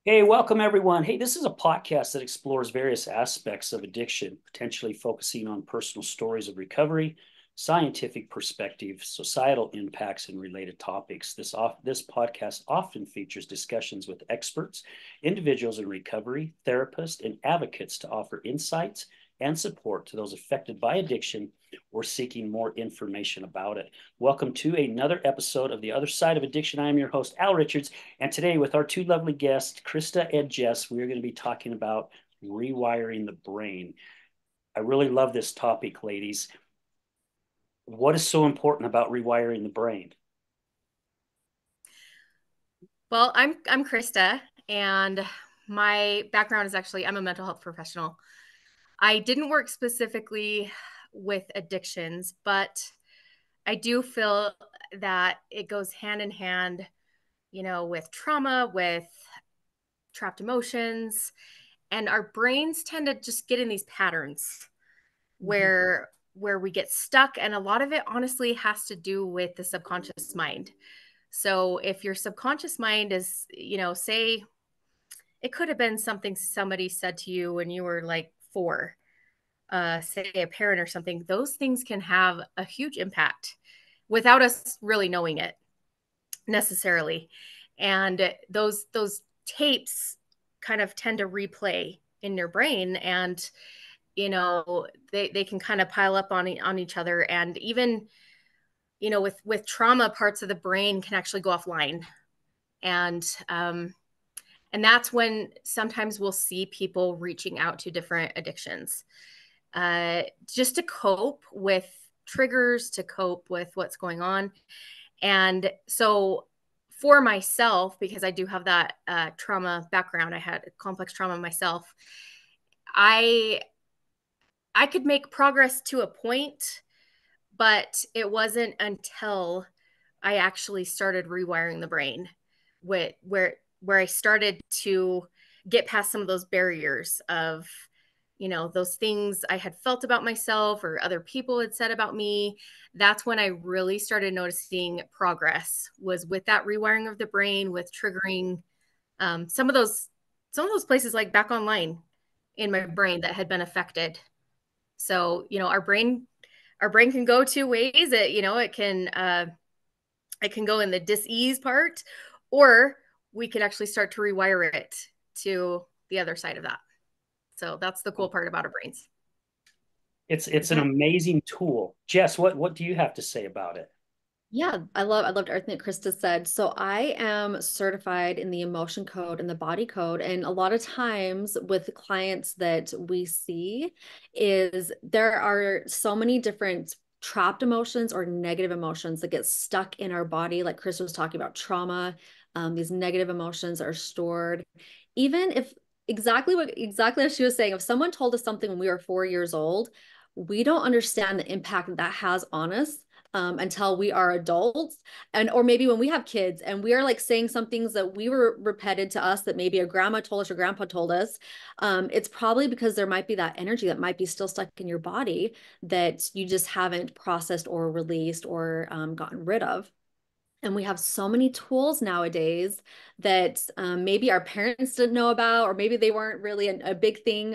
Hey, welcome everyone. Hey, this is a podcast that explores various aspects of addiction, potentially focusing on personal stories of recovery, scientific perspective, societal impacts, and related topics. This podcast often features discussions with experts, individuals in recovery, therapists, and advocates to offer insights and support to those affected by addiction or seeking more information about it. Welcome to another episode of The Other Side of Addiction. I am your host, Al Richards. And today, with our two lovely guests, Krista and Jess, we are going to be talking about rewiring the brain. I really love this topic, ladies. What is so important about rewiring the brain? Well, I'm Krista, and my background is actually I'm a mental health professional. I didn't work specifically with addictions, but I do feel that it goes hand in hand, with trauma, with trapped emotions, and our brains tend to just get in these patterns where we get stuck, and a lot of it honestly has to do with the subconscious mind. So if your subconscious mind is, say it could have been something somebody said to you when you were like four, say a parent or something. Those things can have a huge impact without us really knowing it necessarily. And those tapes kind of tend to replay in your brain, and they can kind of pile up on each other, and even with trauma, parts of the brain can actually go offline. And um, and that's when sometimes we'll see people reaching out to different addictions, just to cope with triggers, to cope with what's going on. And so for myself, because I do have that trauma background, I had complex trauma myself. I i could make progress to a point, but it wasn't until I actually started rewiring the brain where I started to get past some of those barriers of, those things I had felt about myself or other people had said about me. That's when I really started noticing progress, was with that rewiring of the brain, with triggering some of those places like back online in my brain that had been affected. So, our brain can go two ways. It can go in the dis-ease part, or we could actually start to rewire it to the other side of that. So that's the cool part about our brains. It's an amazing tool. Jess, what do you have to say about it? Yeah, I loved everything that Krista said. So I am certified in the emotion code and the body code. And a lot of times with clients that we see is there are so many different trapped emotions or negative emotions that get stuck in our body. Like Krista was talking about trauma. These negative emotions are stored. Even if exactly as she was saying, if someone told us something when we were 4 years old, we don't understand the impact that has on us until we are adults, and or maybe when we have kids and we are like saying some things that we were repeated to us that maybe a grandma told us or grandpa told us. It's probably because there might be that energy that might be still stuck in your body that you just haven't processed or released or gotten rid of. And we have so many tools nowadays that maybe our parents didn't know about, or maybe they weren't really a big thing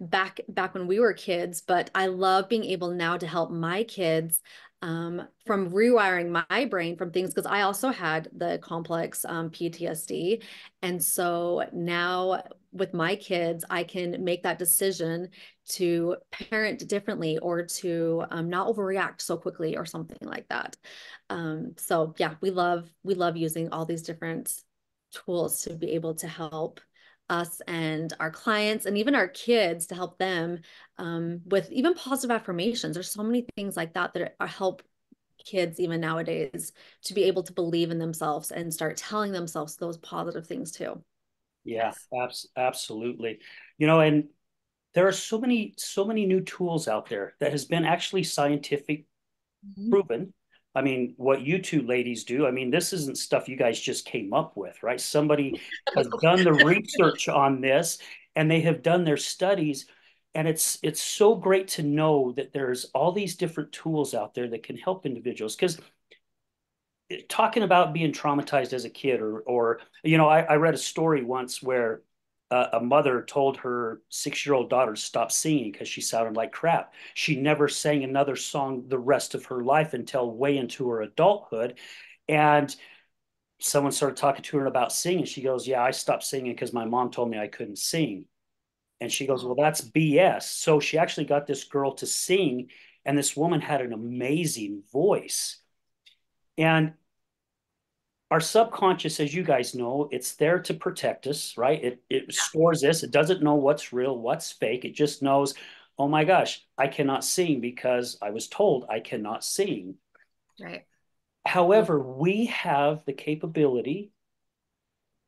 back when we were kids. But I love being able now to help my kids from rewiring my brain from things, because I also had the complex PTSD. And so now with my kids, I can make that decision to parent differently or to not overreact so quickly or something like that. So yeah, we love using all these different tools to be able to help us and our clients and even our kids, to help them with even positive affirmations. There's so many things like that that help kids even nowadays to be able to believe in themselves and start telling themselves those positive things too. Yeah, Yes. absolutely. And there are so many new tools out there that has been actually scientific Mhm. proven. I mean, what you two ladies do, I mean, this isn't stuff you guys just came up with, right? Somebody has done the research on this and they have done their studies. And it's so great to know that there's all these different tools out there that can help individuals. Because talking about being traumatized as a kid, or you know, I read a story once where a mother told her 6-year-old daughter to stop singing because she sounded like crap. She never sang another song the rest of her life until way into her adulthood. And someone started talking to her about singing. She goes, "Yeah, I stopped singing because my mom told me I couldn't sing." And she goes, "Well, that's BS." So she actually got this girl to sing, and this woman had an amazing voice. And our subconscious, as you guys know, it's there to protect us, right? It stores this. It doesn't know what's real, what's fake. It just knows, oh my gosh, I cannot sing because I was told I cannot sing. Right. However, we have the capability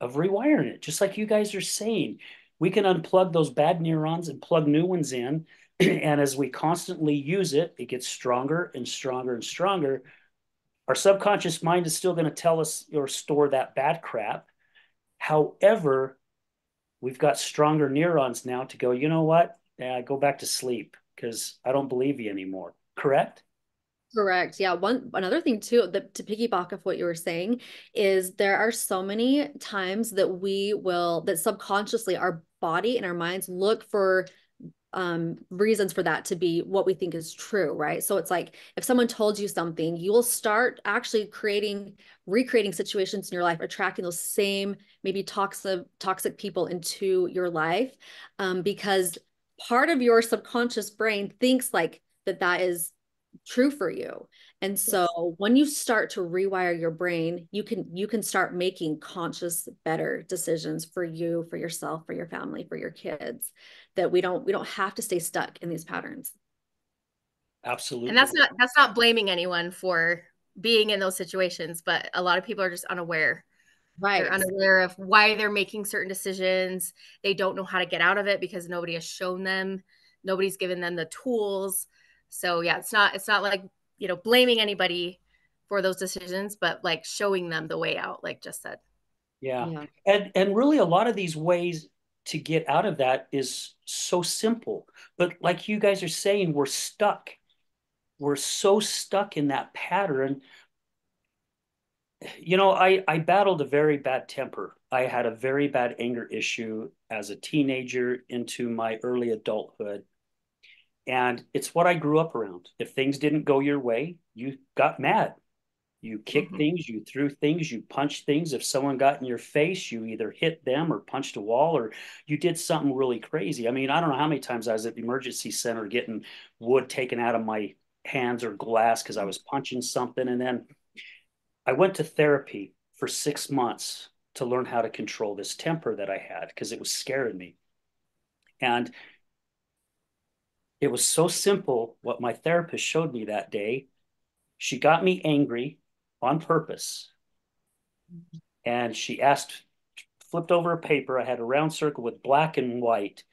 of rewiring it, just like you guys are saying. We can unplug those bad neurons and plug new ones in. And as we constantly use it, it gets stronger and stronger and stronger. Our subconscious mind is still going to tell us or store that bad crap. However, we've got stronger neurons now to go, you know what? Yeah, go back to sleep because I don't believe you anymore. Correct? Correct. Yeah. Another thing too, that to piggyback off what you were saying is there are so many times that that subconsciously our body and our minds look for reasons for that to be what we think is true, right? So it's like if someone told you something, you will start actually recreating situations in your life, attracting those same maybe toxic people into your life, because part of your subconscious brain thinks like that is true for you. And so Yes. when you start to rewire your brain, you can start making conscious, better decisions for you, for yourself, for your family, for your kids, that we don't have to stay stuck in these patterns. And Absolutely. that's not blaming anyone for being in those situations, but a lot of people are just unaware. They're Right. unaware of why they're making certain decisions. They don't know how to get out of it because nobody has shown them. Nobody's given them the tools. So yeah, it's not like, blaming anybody for those decisions, but like showing them the way out, like just said. Yeah. Yeah. And really a lot of these ways to get out of that is so simple. But like you guys are saying, we're stuck. We're so stuck in that pattern. You know, I battled a very bad temper. I had a very bad anger issue as a teenager into my early adulthood. And it's what I grew up around. If things didn't go your way, you got mad. You kicked Mm-hmm. things, you threw things, you punched things. If someone got in your face, you either hit them or punched a wall or you did something really crazy. I mean, I don't know how many times I was at the emergency center getting wood taken out of my hands or glass because I was punching something. And then I went to therapy for 6 months to learn how to control this temper that I had because it was scaring me. And it was so simple what my therapist showed me that day. She got me angry on purpose. And she asked, flipped over a paper. I had a round circle with black and white.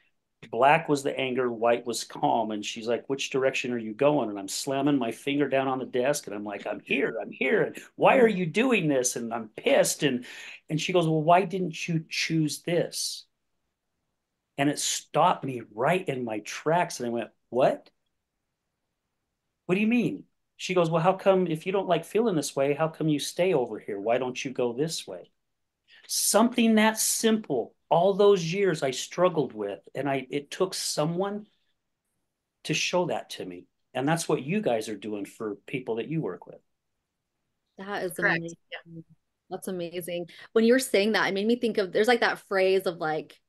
Black was the anger, white was calm. And she's like, which direction are you going? And I'm slamming my finger down on the desk and I'm like, I'm here, I'm here. And why are you doing this? And I'm pissed. And she goes, well, why didn't you choose this? And it stopped me right in my tracks. And I went, what do you mean? She goes, well, how come if you don't like feeling this way, how come you stay over here? Why don't you go this way? Something that simple. All those years I struggled with, and it took someone to show that to me. And that's what you guys are doing for people that you work with. That is Correct. amazing. That's amazing. When you were saying that, it made me think of there's like that phrase of like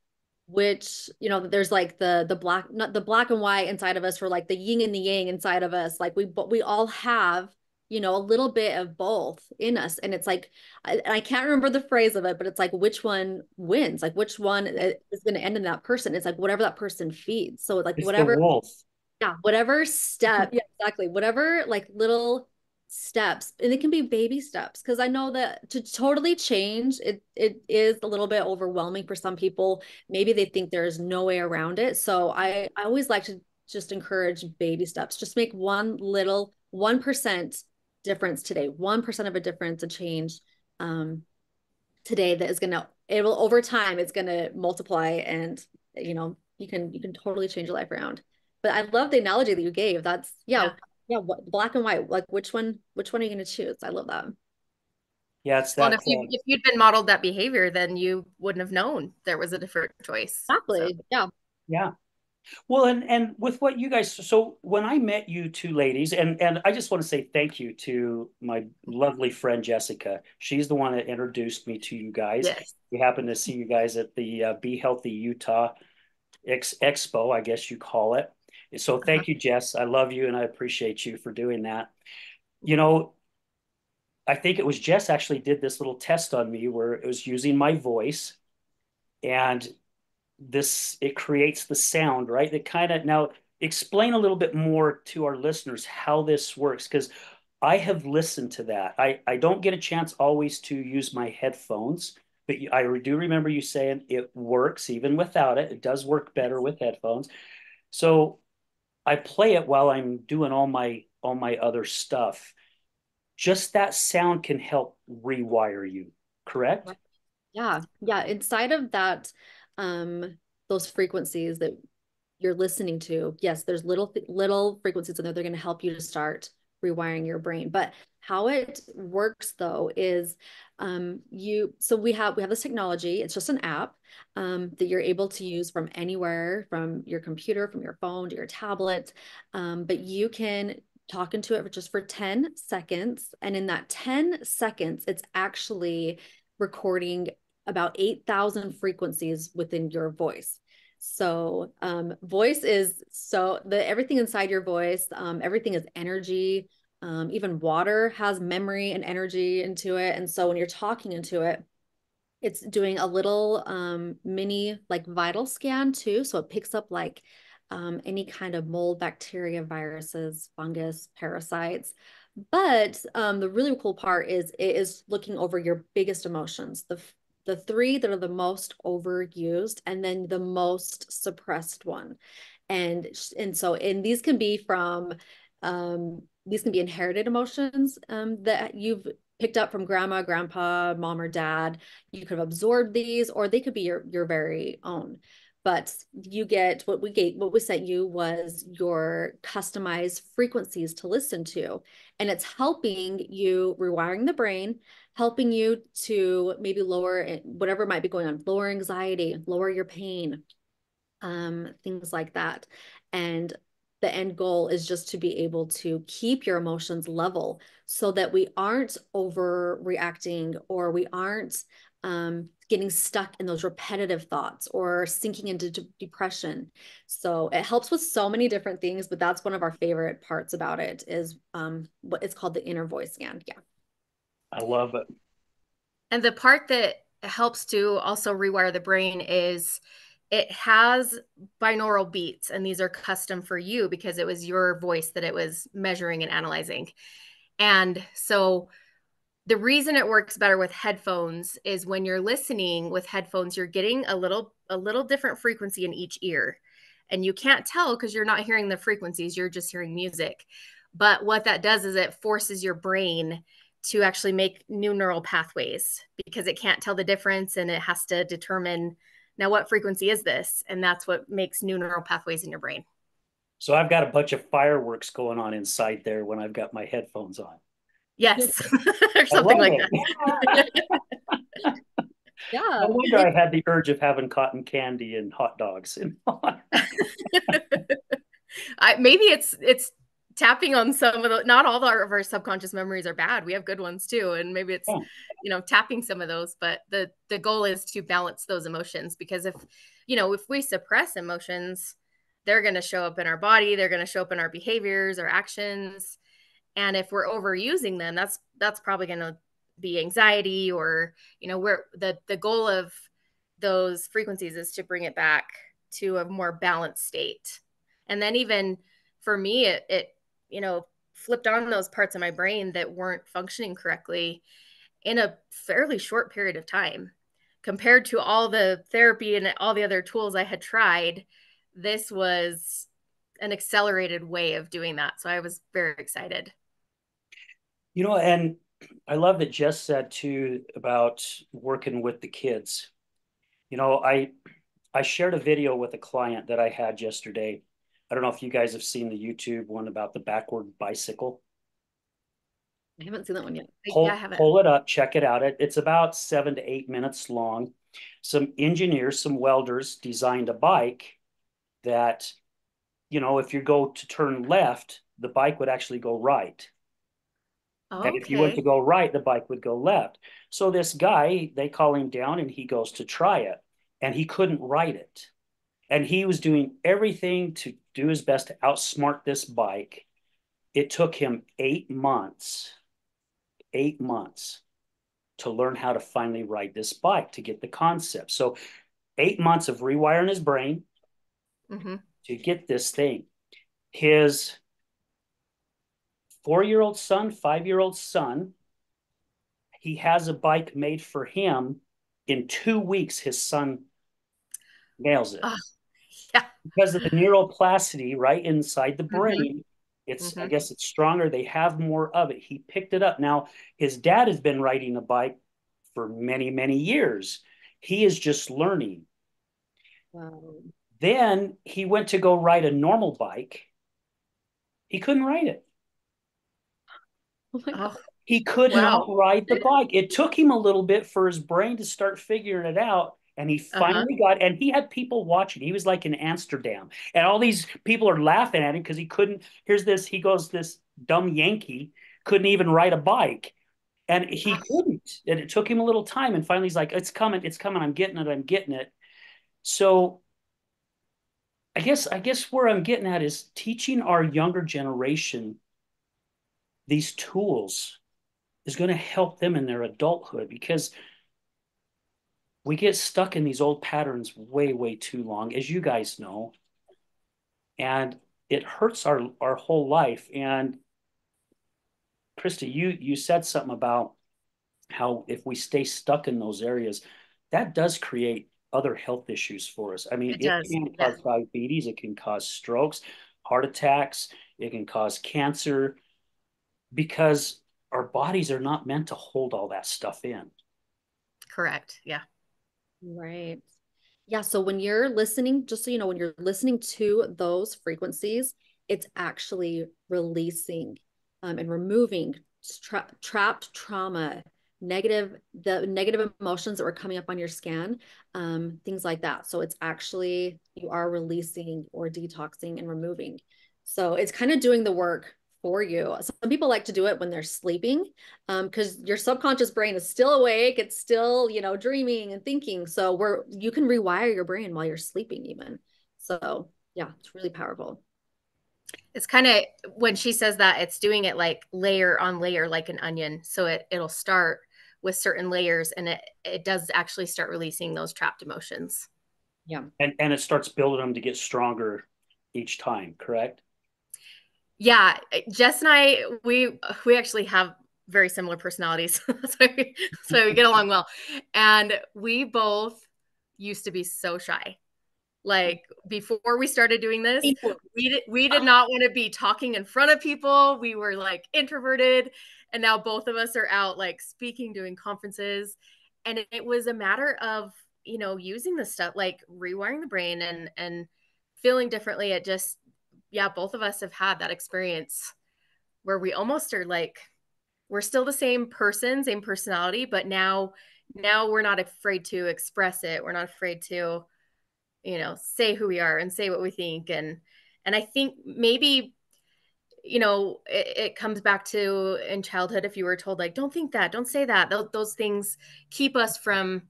which, there's like the black, not the black and white inside of us, or like the yin and the yang inside of us. Like but we all have, a little bit of both in us. And it's like I can't remember the phrase of it, but it's like which one wins, like which one is going to end in that person. It's like whatever that person feeds. So like It's the whatever. wolf. Yeah, whatever step, yeah, exactly. Whatever like little steps, and it can be baby steps, because I know that to totally change it is a little bit overwhelming for some people. Maybe they think there's no way around it. So I always like to just encourage baby steps. Just make one little 1% difference today, 1% of a difference, a change today that is gonna it will over time it's gonna multiply, and you can totally change your life around. But I love the analogy that you gave. That's Yeah. yeah, what black and white, like which one are you gonna choose? I love that. Yeah, it's Well, and that. if you'd been modeled that behavior, then you wouldn't have known there was a different choice. So Exactly. Yeah. Yeah. Well, and with what you guys, so when I met you two ladies, and I just want to say thank you to my lovely friend Jessica. She's the one that introduced me to you guys. yes. We happened to see you guys at the Be Healthy Utah Expo, I guess you call it. So Uh-huh. thank you, Jess. I love you and I appreciate you for doing that. You know, I think it was Jess actually did this little test on me where it was using my voice, and this it creates the sound, right? That kind of now explain a little bit more to our listeners how this works, because I have listened to that. I don't get a chance always to use my headphones, but I do remember you saying it works even without it. It does work better Yes. with headphones. So I play it while I'm doing all my other stuff. Just that sound can help rewire you, correct? Right. Yeah. Yeah. Inside of that, those frequencies that you're listening to, yes, there's little frequencies in there. They're going to help you to start rewiring your brain. But how it works though is so we have this technology. It's just an app that you're able to use from anywhere, from your computer, from your phone to your tablet. But you can talk into it for just for 10 seconds. And in that 10 seconds, it's actually recording about 8,000 frequencies within your voice. So voice is everything inside your voice, everything is energy. Even water has memory and energy into it. And so when you're talking into it, it's doing a little mini like vital scan too. So it picks up like any kind of mold, bacteria, viruses, fungus, parasites. But the really cool part is it is looking over your biggest emotions, the three that are the most overused and then the most suppressed one. And so these can be from these can be inherited emotions that you've picked up from grandma, grandpa, mom, or dad. You could have absorbed these, or they could be your very own. But you get what we sent you was your customized frequencies to listen to. And it's helping you rewiring the brain, helping you to maybe lower whatever might be going on, lower anxiety, lower your pain, things like that. And the end goal is just to be able to keep your emotions level so that we aren't overreacting or we aren't getting stuck in those repetitive thoughts or sinking into depression. So it helps with so many different things, but that's one of our favorite parts about it is what it's called the inner voice scan. Yeah. I love it. And the part that helps to also rewire the brain is it has binaural beats, and these are custom for you because it was your voice that it was measuring and analyzing. And so the reason it works better with headphones is when you're listening with headphones, you're getting a little different frequency in each ear. And you can't tell because you're not hearing the frequencies, you're just hearing music. But what that does is it forces your brain to actually make new neural pathways because it can't tell the difference and it has to determine now what frequency is this? And that's what makes new neural pathways in your brain. So I've got a bunch of fireworks going on inside there when I've got my headphones on. Yes, or I something love like it. that. Yeah. No wonder I had the urge of having cotton candy and hot dogs. Maybe it's tapping on some of the not all of our subconscious memories are bad. We have good ones too, and maybe it's Yeah. tapping some of those. But the goal is to balance those emotions because if we suppress emotions, they're going to show up in our body. They're going to show up in our behaviors, our actions, and if we're overusing them, that's probably going to be anxiety or where the goal of those frequencies is to bring it back to a more balanced state. And then even for me, it flipped on those parts of my brain that weren't functioning correctly in a fairly short period of time compared to all the therapy and all the other tools I had tried. This was an accelerated way of doing that. So I was very excited. And I love that Jess said too about working with the kids. I shared a video with a client that I had yesterday. I don't know if you guys have seen the YouTube one about the backward bicycle. I haven't seen that one yet. Yeah, I haven't. Pull it up, check it out. It's about 7 to 8 minutes long. Some engineers, some welders designed a bike that, if you go to turn left, the bike would actually go right. And if you went to Okay. go right, the bike would go left. So this guy, they call him down and he goes to try it. And he couldn't ride it. And he was doing everything to do his best to outsmart this bike. It took him 8 months to learn how to finally ride this bike, to get the concept. So 8 months of rewiring his brain Mm-hmm. to get this thing. His 4-year-old son, 5-year-old son, he has a bike made for him. In 2 weeks, his son nails it. Oh, yeah. Because of the neuroplasticity right inside the Mm-hmm. brain. I Mm-hmm. guess it's stronger. They have more of it. He picked it up. Now, his dad has been riding a bike for many, many years. He is just learning. Wow. Then he went to go ride a normal bike. He couldn't ride it. Oh my Oh, God. He could not wow. ride the bike. It took him a little bit for his brain to start figuring it out. And he Uh-huh. finally got, and he had people watching. He was like in Amsterdam. And all these people are laughing at him because he couldn't. Here's this, he goes, this dumb Yankee couldn't even ride a bike. And he Gosh. couldn't. And it took him a little time. And finally he's like, it's coming, I'm getting it, I'm getting it. So I guess where I'm getting at is teaching our younger generation these tools is going to help them in their adulthood, because we get stuck in these old patterns way, way too long, as you guys know, and it hurts our whole life. And Krista, you said something about how if we stay stuck in those areas, that does create other health issues for us. I mean, It it does. can Yeah. cause diabetes, it can cause strokes, heart attacks, it can cause cancer, because our bodies are not meant to hold all that stuff in. Correct. Yeah. Right. Yeah. So when you're listening, just so you know, when you're listening to those frequencies, it's actually releasing and removing trapped trauma, the negative emotions that were coming up on your scan, things like that. So it's actually, you are releasing or detoxing and removing. So it's kind of doing the work for you. Some people like to do it when they're sleeping, because your subconscious brain is still awake. It's still, dreaming and thinking. So you can rewire your brain while you're sleeping even. So yeah, it's really powerful. It's kind of when she says that, it's doing it like layer on layer, like an onion. So it'll start with certain layers, and it does actually start releasing those trapped emotions. Yeah. And it starts building them to get stronger each time, correct? Yeah, Jess and I, we actually have very similar personalities, so we get along well. And we both used to be so shy. Like before we started doing this, we did not want to be talking in front of people. We were like introverted, and now both of us are out like speaking, doing conferences, and it was a matter of using the stuff like rewiring the brain and feeling differently. It just yeah, both of us have had that experience where we almost are like we're still the same person, same personality, but now we're not afraid to express it. We're not afraid to say who we are and say what we think. And I think maybe it comes back to in childhood, if you were told like don't think that, don't say that, those things keep us from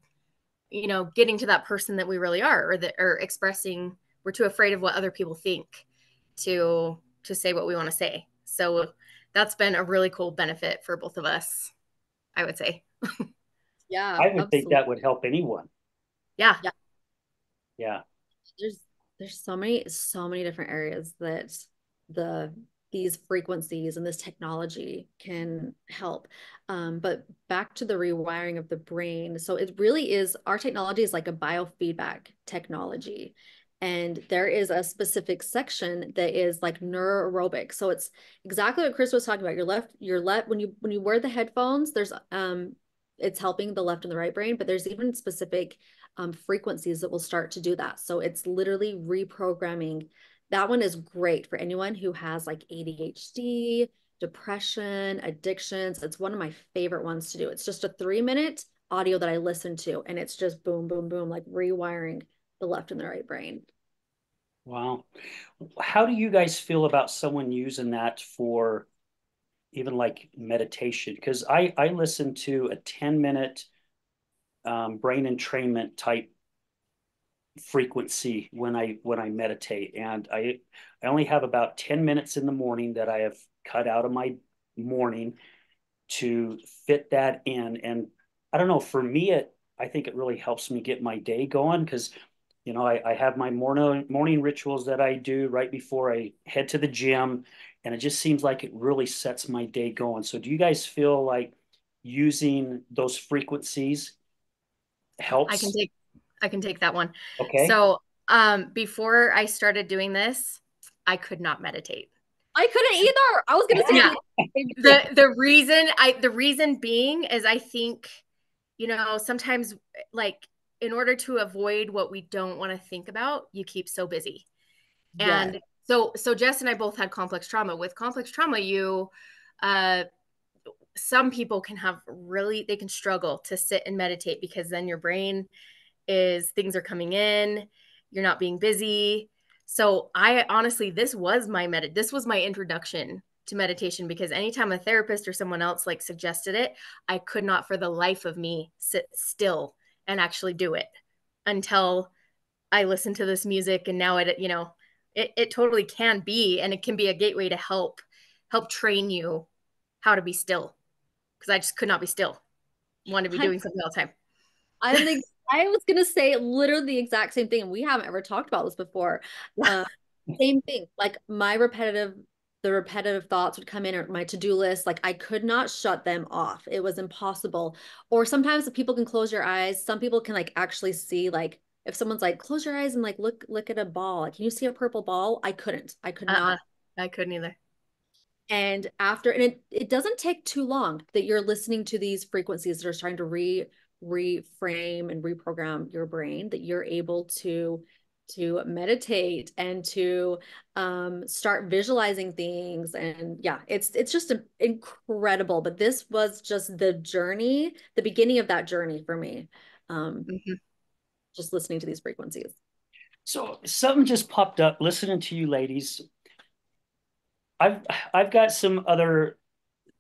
getting to that person that we really are, or expressing. We're too afraid of what other people think to say what we want to say. So that's been a really cool benefit for both of us, I would say. Yeah, I would think absolutely. that would help anyone. Yeah. Yeah. Yeah. There's there's so many different areas that the these frequencies and this technology can help. But back to the rewiring of the brain. So it really is, our technology is like a biofeedback technology. And there is a specific section that is like neuroaerobic. So it's exactly what Chris was talking about. Your left when you wear the headphones, there's it's helping the left and the right brain, but there's even specific frequencies that will start to do that. So it's literally reprogramming. That one is great for anyone who has like ADHD, depression, addictions. It's one of my favorite ones to do. It's just a 3-minute audio that I listen to, and it's just boom, boom, boom, like rewiring the left and the right brain. Wow. How do you guys feel about someone using that for even like meditation? Because I listen to a 10-minute brain entrainment type frequency when I meditate, and I only have about 10 minutes in the morning that I have cut out of my morning to fit that in. And I don't know, for me, I think it really helps me get my day going because, I have my morning rituals that I do right before I head to the gym, and it just seems like it really sets my day going. So do you guys feel like using those frequencies I can helps? take I can take that one. Okay. So, before I started doing this, I could not meditate. I couldn't either. I was gonna say Yeah. the same thing. The reason being is I think, sometimes like in order to avoid what we don't want to think about, you keep so busy. Yes. And so Jess and I both had complex trauma. With complex trauma, uh some people can they can struggle to sit and meditate because then your brain is things are coming in, you're not being busy. So I honestly, this was my introduction to meditation, because anytime a therapist or someone else like suggested it, I could not for the life of me sit still and actually do it until I listened to this music. And now it totally can be, and it can be a gateway to help train you how to be still, because I just could not be still. Want to be I, doing something all the time. I'm the, I was gonna say literally the exact same thing. And we haven't ever talked about this before. Uh, Same thing. Like the repetitive thoughts would come in, or my to-do list. Like I could not shut them off. It was impossible. Or sometimes if people can close your eyes, some people can like actually see, like if someone's like, close your eyes and like look at a ball. Like, can you see a purple ball? I couldn't. I could not. Uh-uh. I couldn't either. And it doesn't take too long that you're listening to these frequencies that are trying to reframe and reprogram your brain, that you're able to meditate and to start visualizing things. And yeah, it's just incredible. But this was just the journey, the beginning of that journey for me. Mhm. Just listening to these frequencies. So something just popped up listening to you ladies. I've I've got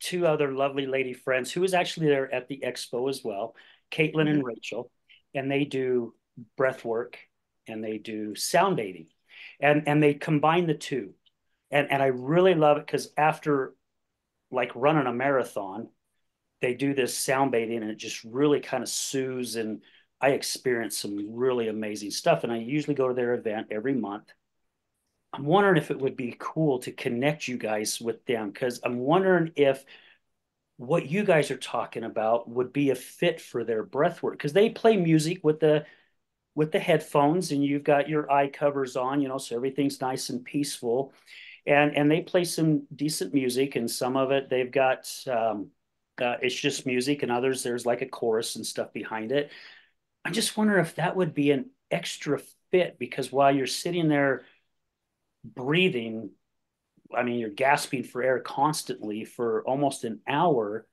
two other lovely lady friends who was actually there at the expo as well, Caitlin Mhm. and Rachel, and they do breath work and they do sound bathing, and they combine the two, and I really love it because after like running a marathon, they do this sound bathing and it just really kind of soothes, and I experience some really amazing stuff, and I usually go to their event every month. I'm wondering if it would be cool to connect you guys with them because I'm wondering if what you guys are talking about would be a fit for their breath work because they play music with the headphones and you've got your eye covers on, so everything's nice and peaceful, and they play some decent music, and some of it they've got it's just music, and others there's like a chorus and stuff behind it. I just wonder if that would be an extra fit because while you're sitting there breathing, I mean, you're gasping for air constantly for almost an hour,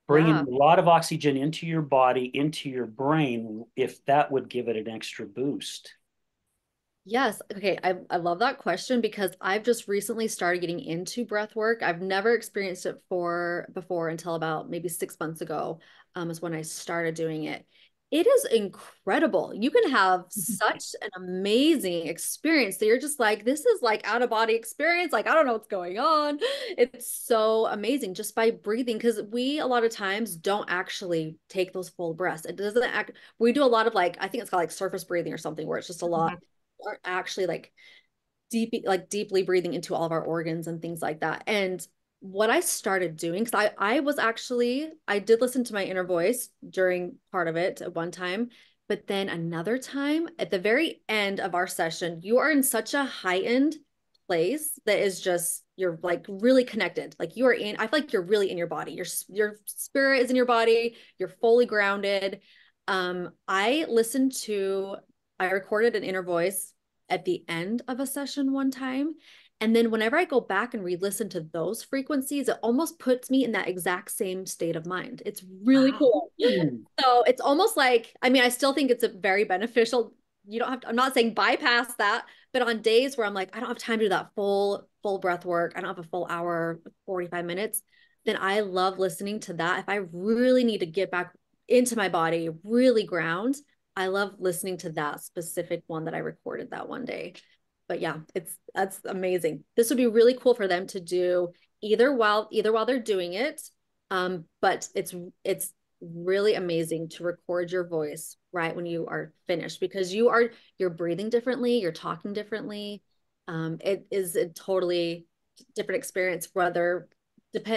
bringing Yeah. a lot of oxygen into your body, into your brain, if that would give it an extra boost. Yes. Okay. I love that question because I've just recently started getting into breath work. I've never experienced it before until about maybe 6 months ago, is when I started doing it. It is incredible. You can have such an amazing experience that you're just like, this is like out of body experience. Like, I don't know what's going on. It's so amazing just by breathing. Because we a lot of times don't actually take those full breaths. It doesn't act, we do a lot of like, I think it's called like surface breathing or something, where it's just a lot Mhm. are actually deeply breathing into all of our organs and things like that. And what I started doing, because I did listen to my inner voice during part of it at one time, but then another time at the very end of our session, you are in such a heightened place that is just you're like really connected. Like you are in, I feel like you're really in your body. Your spirit is in your body, you're fully grounded. I listened to I recorded an inner voice at the end of a session one time, And then whenever I go back and re-listen to those frequencies, it almost puts me in that exact same state of mind. It's really Wow. cool. So it's almost like, I mean, I still think it's a very beneficial. You don't have to, I'm not saying bypass that, but on days where I'm like, I don't have time to do that full breath work, I don't have a full hour, 45 minutes, then I love listening to that. If I really need to get back into my body, really ground, I love listening to that specific one that I recorded that one day. But yeah, that's amazing. This would be really cool for them to do either while they're doing it. But it's really amazing to record your voice right when you are finished, because you're breathing differently, you're talking differently. It is a totally different experience, whether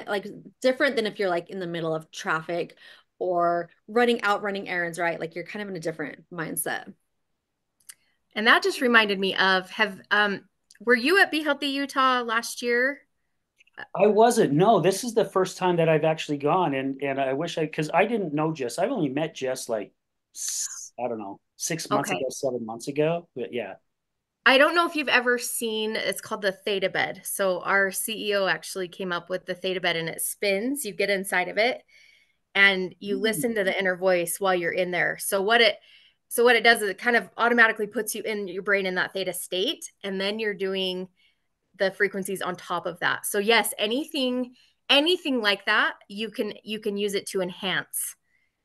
like different than if you're like in the middle of traffic or running errands, right? Like you're kind of in a different mindset. And that just reminded me of have were you at Be Healthy Utah last year? I wasn't. No, this is the first time that I've actually gone, and I wish because I didn't know Jess. I've only met Jess like I don't know, 6 months Okay. ago, 7 months ago. But yeah. I don't know if you've ever seen, it's called the theta bed. So our CEO actually came up with the theta bed, and it spins. You get inside of it and you Hmm. listen to the inner voice while you're in there. So what it does is it kind of automatically puts you in your brain in that theta state, and then you're doing the frequencies on top of that. So yes, anything like that, you can use it to enhance,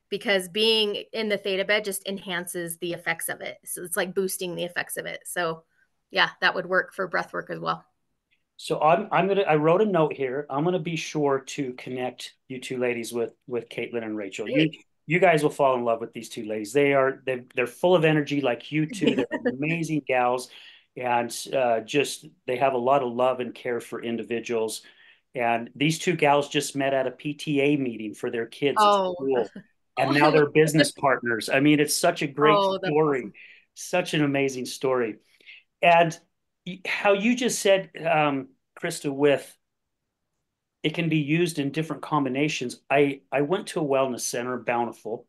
because being in the theta bed just enhances the effects of it. So it's like boosting the effects of it. So yeah, that would work for breath work as well. So I wrote a note here. I'm gonna be sure to connect you two ladies with Caitlin and Rachel. You Great. you guys will fall in love with these two ladies. They're full of energy like you two. They're amazing gals, and just they have a lot of love and care for individuals. And these two gals just met at a PTA meeting for their kids at Oh, school, and now oh, they're business partners. I mean, it's such a great oh, that's story, awesome. such an amazing story. And how you just said, Krista, with it can be used in different combinations. I went to a wellness center, Bountiful,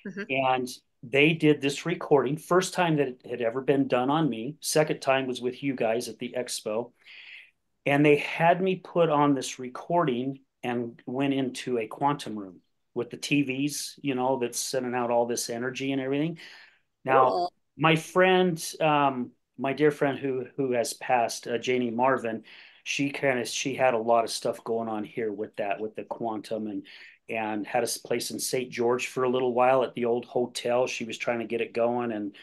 Mhm. and they did this recording. First time that it had ever been done on me. Second time was with you guys at the expo, and they had me put on this recording and went into a quantum room with the TVs, that's sending out all this energy and everything. Now, Cool. my friend, my dear friend who has passed, Janie Marvin, she had a lot of stuff going on here with that, with the quantum, and had a place in St. George for a little while at the old hotel. She was trying to get it going, and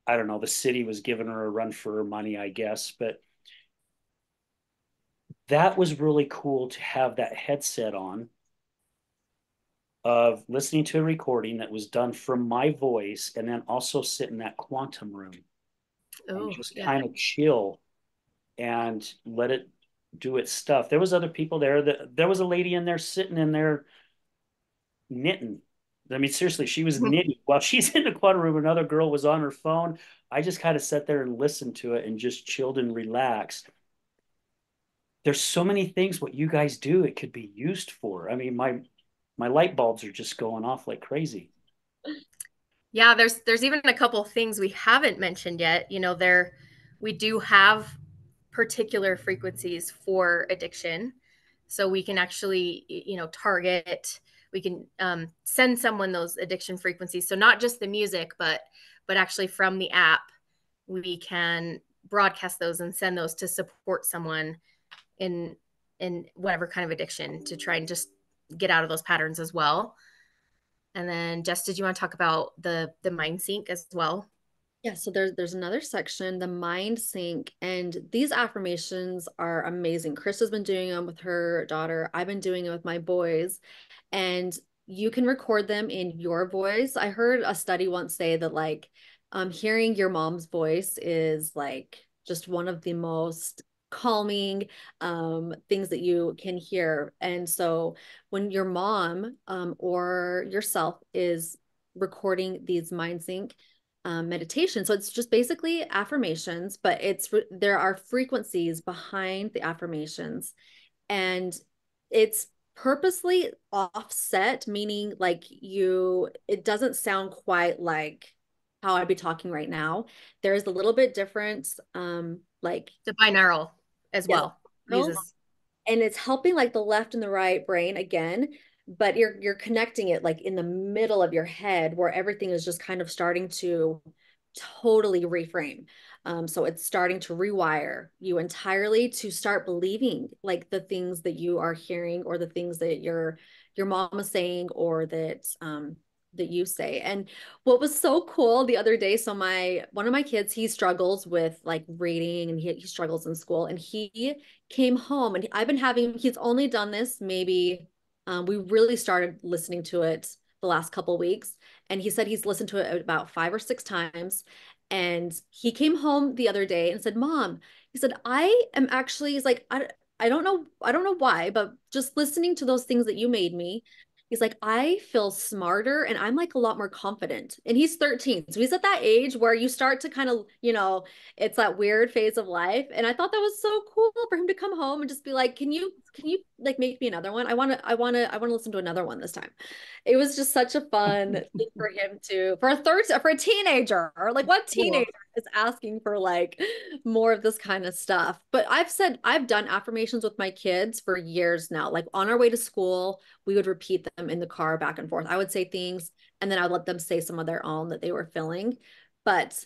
I don't know, the city was giving her a run for her money, I guess. But that was really cool to have that headset on of listening to a recording that was done from my voice, and then also sit in that quantum room and Oh, just yeah. kind of chill and let it do its stuff. There was other people there. There was a lady in there sitting in there knitting. I mean, seriously, she was knitting while she's in the quad room. Another girl was on her phone. I just kind of sat there and listened to it and just chilled and relaxed. There's so many things what you guys do it could be used for. I mean, my light bulbs are just going off like crazy. Yeah, there's even a couple things we haven't mentioned yet. There we do have particular frequencies for addiction. So we can actually, target, we can send someone those addiction frequencies. So not just the music, but actually from the app, we can broadcast those and send those to support someone in in whatever kind of addiction, to try and just get out of those patterns as well. And then Jess, did you want to talk about the mind sync as well? Yeah, so there's another section, the mind sync, and these affirmations are amazing. Chris has been doing them with her daughter. I've been doing it with my boys, and you can record them in your voice. I heard a study once say that like hearing your mom's voice is like just one of the most calming things that you can hear. And so when your mom or yourself is recording these mind sync meditation. So it's just basically affirmations, but there are frequencies behind the affirmations, and it's purposely offset, meaning like it doesn't sound quite like how I'd be talking right now. There's a little bit different, like The binaural. as Yes. well. Uses. And it's helping like the left and the right brain again, but you're connecting it like in the middle of your head where everything is just kind of starting to totally reframe. So it's starting to rewire you entirely to start believing like the things that you are hearing or the things that your mom is saying or that you say. And what was so cool the other day, so my one of my kids, he struggles with like reading and he struggles in school, and he came home and I've been having, he's only done this maybe, we really started listening to it the last couple weeks. And he said he's listened to it about 5 or 6 times. And he came home the other day and said, Mom, he said, I am actually, he's like, I don't know why, but just listening to those things that you made me, he's like, I feel smarter and I'm like a lot more confident. And he's 13. So he's at that age where you start to kind of, it's that weird phase of life. And I thought that was so cool for him to come home and just be like, can you like make me another one? I want to listen to another one this time. It was just such a fun thing for him to, for a teenager, or like what teenager is asking for like more of this kind of stuff. But I've done affirmations with my kids for years now. Like on our way to school, we would repeat them in the car back and forth. I would say things and then I would let them say some of their own that they were feeling. But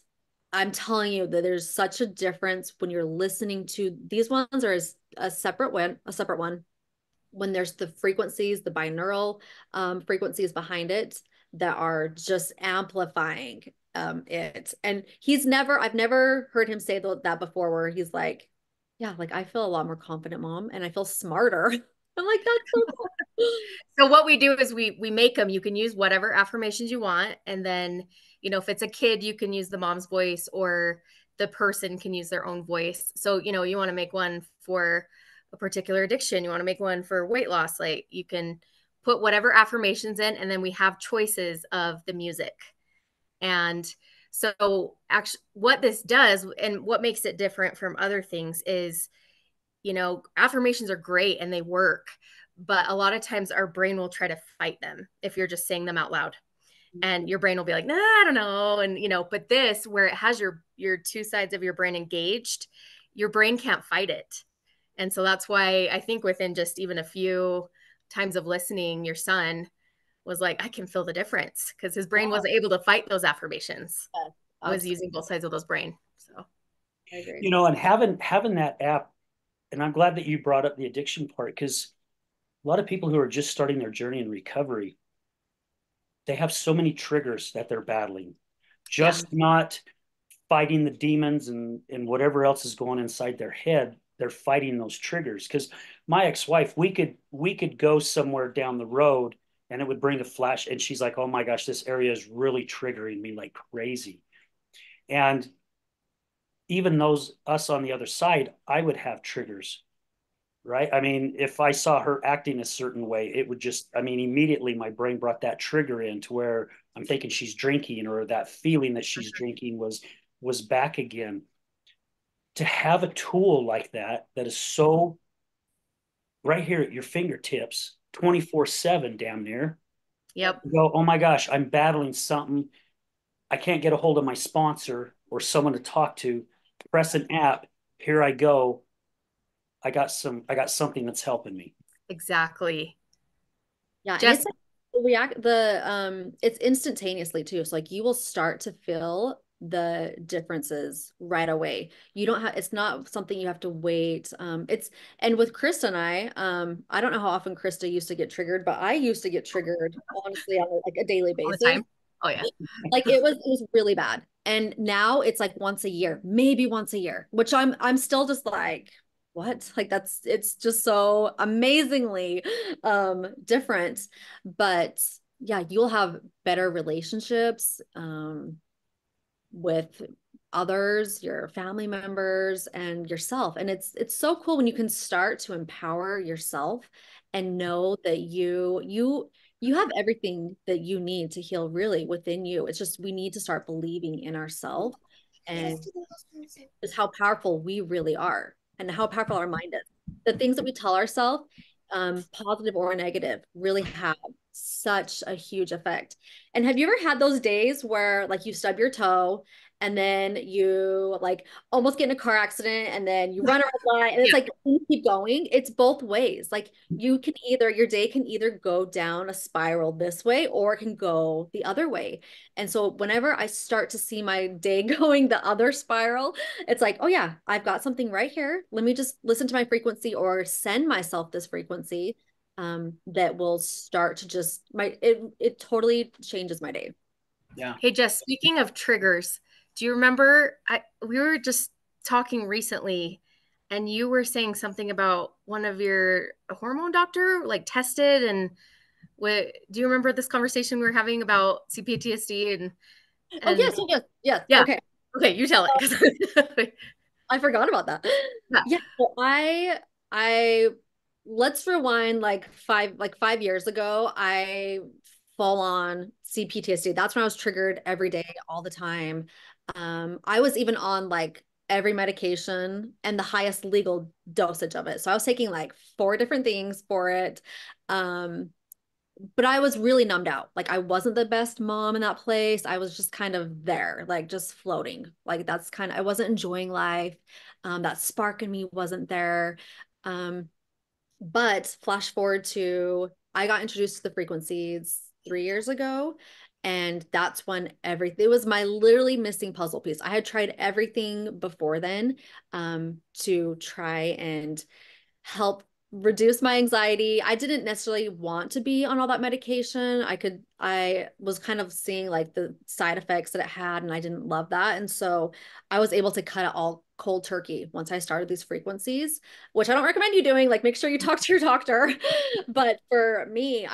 I'm telling you that there's such a difference when you're listening to these ones are a separate one. When there's the frequencies, the binaural frequencies behind it that are just amplifying it. And I've never heard him say that before, where he's like, yeah, like I feel a lot more confident, Mom, and I feel smarter. I'm like, that's so cool. So what we do is we make them. You can use whatever affirmations you want, and then if it's a kid, you can use the mom's voice, or the person can use their own voice. So you want to make one for a particular addiction, you want to make one for weight loss. Like you can put whatever affirmations in, and then we have choices of the music. And so actually, what this does and what makes it different from other things is affirmations are great and they work, but a lot of times our brain will try to fight them if you're just saying them out loud. And your brain will be like, nah, I don't know. And, but this, where it has your two sides of your brain engaged, your brain can't fight it. And so that's why I think within just even a few times of listening, your son was like, I can feel the difference because his brain wasn't able to fight those affirmations. Yes, It was using both sides of those brain. So I agree. And having that app, and I'm glad that you brought up the addiction part, because a lot of people who are just starting their journey in recovery, they have so many triggers that they're battling, just not fighting the demons and whatever else is going inside their head. They're fighting those triggers. Because my ex-wife, we could go somewhere down the road and it would bring a flash, and she's like, oh my gosh, this area is really triggering me like crazy. And even us on the other side, I would have triggers, right? I mean, if I saw her acting a certain way, it would just, I mean, immediately my brain brought that trigger in to where I'm thinking she's drinking, or that feeling that she's drinking was back again. To have a tool like that is so right here at your fingertips, 24/7, damn near. Yep. You go, oh my gosh, I'm battling something. I can't get a hold of my sponsor or someone to talk to. Press an app. Here I go. I got something that's helping me. Exactly. Yeah, and Just it's like it's instantaneously too. So like you will start to feel the differences right away. You don't have, it's not something you have to wait. And with Krista and I don't know how often Krista used to get triggered, but I used to get triggered honestly on like a daily all the basis. time. Oh yeah. Like it was really bad. And now it's like once a year, maybe once a year, which I'm still just like, what? Like it's just so amazingly different. But yeah, you'll have better relationships with others, your family members, and yourself. And it's so cool when you can start to empower yourself and know that you have everything that you need to heal really within you. It's just we need to start believing in ourselves and just how powerful we really are and how powerful our mind is. The things that we tell ourselves, positive or negative, really have such a huge effect. And have you ever had those days where like you stub your toe and then you like almost get in a car accident and then you run a red light and it's Yeah. like you keep going? It's both ways. Like you can either, your day can either go down a spiral this way or it can go the other way. And so whenever I start to see my day going the other spiral, it's like, oh yeah, I've got something right here. Let me just listen to my frequency or send myself this frequency that will start to just it totally changes my day. Yeah. Hey, Jess, speaking of triggers, do you remember we were just talking recently and you were saying something about one of your hormone doctor like tested and what do you remember this conversation we were having about CPTSD Oh and yes, oh, yes, yes. yeah. Okay. Okay, you tell it. I forgot about that. Yeah. Yeah, well, I let's rewind like 5 years ago, I full on CPTSD. That's when I was triggered every day, all the time. I was even on like every medication and the highest legal dosage of it. So I was taking like 4 different things for it. Um, but I was really numbed out. Like I wasn't the best mom in that place. I was just kind of there, like just floating. Like that's kind of, I wasn't enjoying life. That spark in me wasn't there. Um, but flash forward to, I got introduced to the frequencies 3 years ago. And that's when everything, it was my literally missing puzzle piece. I had tried everything before then to try and help reduce my anxiety. I didn't necessarily want to be on all that medication. I was kind of seeing like the side effects that it had, and I didn't love that. And so I was able to cut it all cold turkey once I started these frequencies, which I don't recommend you doing. Like, make sure you talk to your doctor. But for me,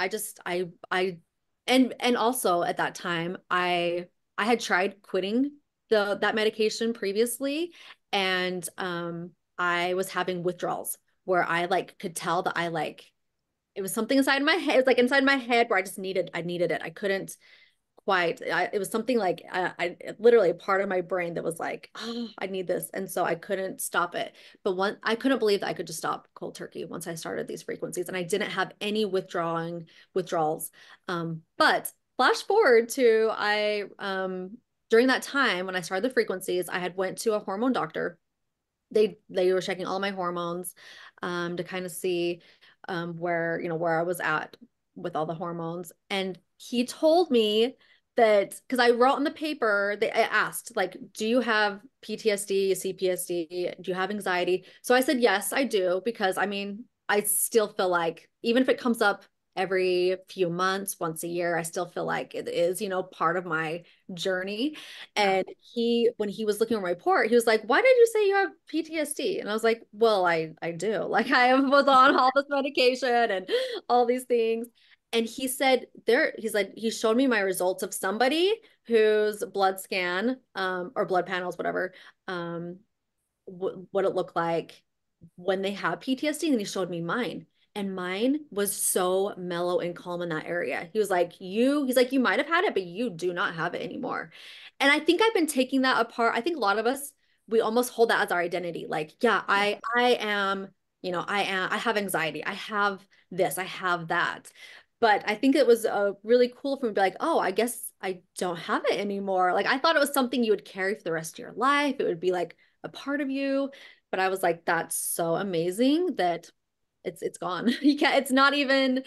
and also at that time, I had tried quitting that medication previously, and I was having withdrawals where I like could tell that I like it was something inside my head. It was like inside my head where I needed it. I couldn't quite. It was something like I literally a part of my brain that was like, oh, I need this, and so I couldn't stop it. But I couldn't believe that I could just stop cold turkey once I started these frequencies, and I didn't have any withdrawals. But flash forward to I during that time when I started the frequencies, I had went to a hormone doctor. They were checking all my hormones to kind of see where I was at with all the hormones. And he told me that because I wrote in the paper, I asked, like, do you have PTSD, CPSD? Do you have anxiety? So I said, yes, I do, because I mean, I still feel like even if it comes up every few months, once a year, I still feel like it is, part of my journey. And when he was looking at my report, he was like, why did you say you have PTSD? And I was like, well, I do. Like I was on all this medication and all these things. And he showed me my results of somebody whose blood scan, or blood panels, whatever, what it looked like when they have PTSD. And he showed me mine. And mine was so mellow and calm in that area. He's like, you might have had it, but you do not have it anymore. And I think I've been taking that apart. I think a lot of us, we almost hold that as our identity. Like, yeah, I am, I have anxiety. I have this, I have that. But I think it was really cool for me to be like, oh, I guess I don't have it anymore. Like, I thought it was something you would carry for the rest of your life. It would be like a part of you. But I was like, that's so amazing that it's gone. You can't, it's not even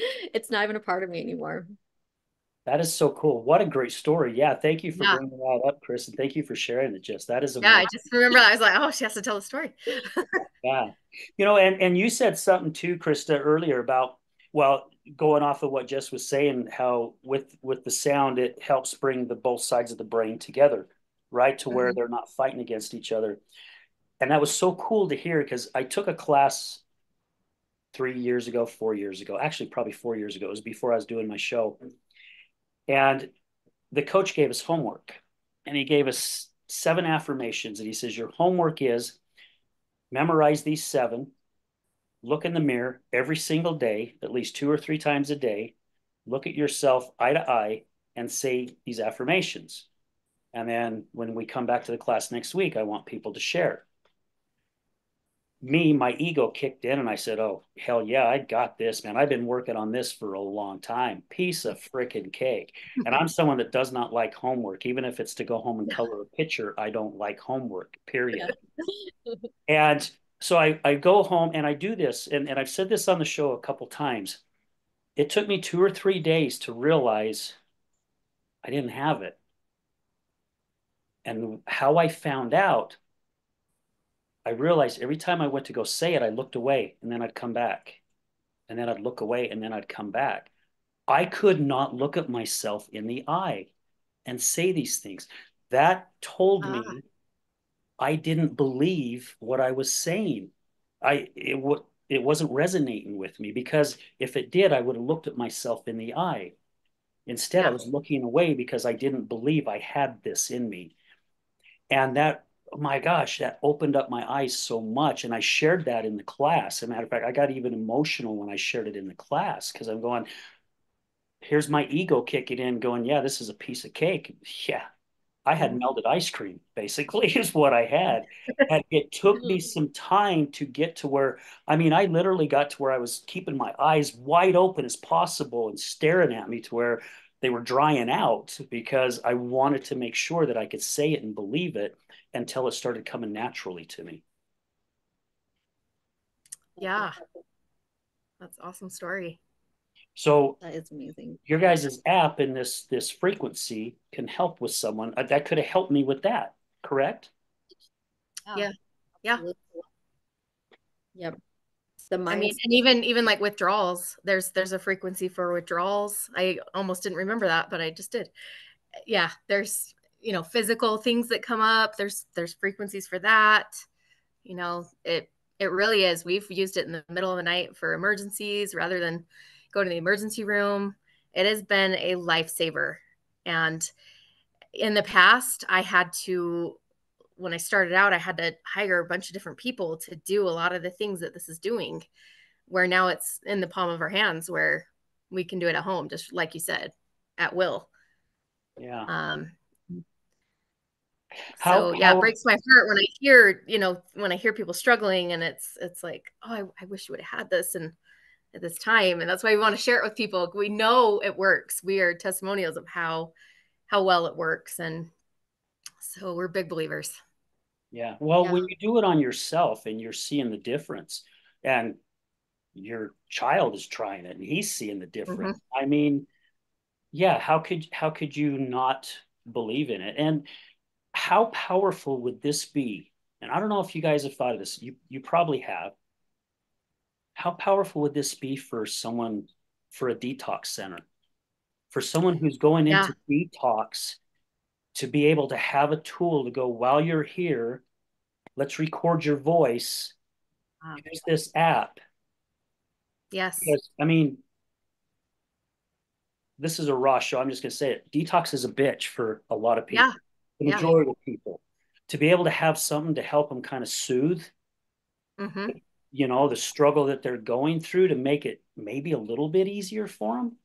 a part of me anymore. That is so cool. What a great story. Yeah. Thank you for Yeah. bringing that up, Chris. And thank you for sharing it, Jess. That is Yeah, amazing. I just remember that. I was like, oh, she has to tell the story. Yeah. And you said something too, Krista, earlier about, well, going off of what Jess was saying, how with the sound, it helps bring the both sides of the brain together, right? To where Mhm. they're not fighting against each other. And that was so cool to hear because I took a class 3 years ago, 4 years ago, actually probably 4 years ago. It was before I was doing my show. And the coach gave us homework and he gave us 7 affirmations. And he says, your homework is memorize these 7, look in the mirror every single day, at least 2 or 3 times a day, look at yourself eye to eye and say these affirmations. And then when we come back to the class next week, I want people to share. my ego kicked in and I said, oh, hell yeah, I got this, man. I've been working on this for a long time. Piece of freaking cake. And I'm someone that does not like homework. Even if it's to go home and color a picture, I don't like homework, period. And so I go home and I do this. And I've said this on the show a couple times. It took me 2 or 3 days to realize I didn't have it. And how I found out, I realized every time I went to go say it, I looked away and then I'd come back. And then I'd look away and then I'd come back. I could not look at myself in the eye and say these things. That told Ah, me I didn't believe what I was saying. It wasn't resonating with me because if it did, I would have looked at myself in the eye. Instead, I yeah. was looking away because I didn't believe I had this in me. And that, oh my gosh, that opened up my eyes so much. And I shared that in the class. As a matter of fact, I got even emotional when I shared it in the class because I'm going, here's my ego kicking in, going, yeah, this is a piece of cake. Yeah, I had Mhm. melted ice cream, basically, is what I had. And it took me some time to get to where, I mean, I literally got to where I was keeping my eyes wide open as possible and staring at me to where they were drying out because I wanted to make sure that I could say it and believe it until it started coming naturally to me. Yeah, that's an awesome story. So That is amazing. your guys' app and this frequency can help with someone. That could have helped me with that, correct? Yeah, Yeah, yeah. absolutely. Yep. The I mean, mindset. and even like withdrawals, there's a frequency for withdrawals. I almost didn't remember that, but I just did. Yeah, there's physical things that come up. There's frequencies for that. It really is. We've used it in the middle of the night for emergencies rather than go to the emergency room. It has been a lifesaver. And in the past, when I started out, I had to hire a bunch of different people to do a lot of the things that this is doing, where now it's in the palm of our hands where we can do it at home, just like you said, at will. Yeah. Um, How so yeah, it power breaks my heart when I hear people struggling, and it's like, oh, I wish you would have had this and at this time, and that's why we want to share it with people. We know it works. We are testimonials of how well it works, and so we're big believers. Yeah. Well, Yeah. when you do it on yourself and you're seeing the difference, and your child is trying it and he's seeing the difference. Hmm. I mean, yeah, how could you not believe in it? And how powerful would this be? And I don't know if you guys have thought of this. You probably have. How powerful would this be for someone for a detox center? For someone who's going Yeah, into detox to be able to have a tool to go while you're here, let's record your voice. Here's this app. yes, Because I mean, this is a raw show. I'm just going to say it. Detox is a bitch for a lot of yeah, people, the yeah. majority of people. To be able to have something to help them kind of soothe, Hmm. the struggle that they're going through to make it maybe a little bit easier for them.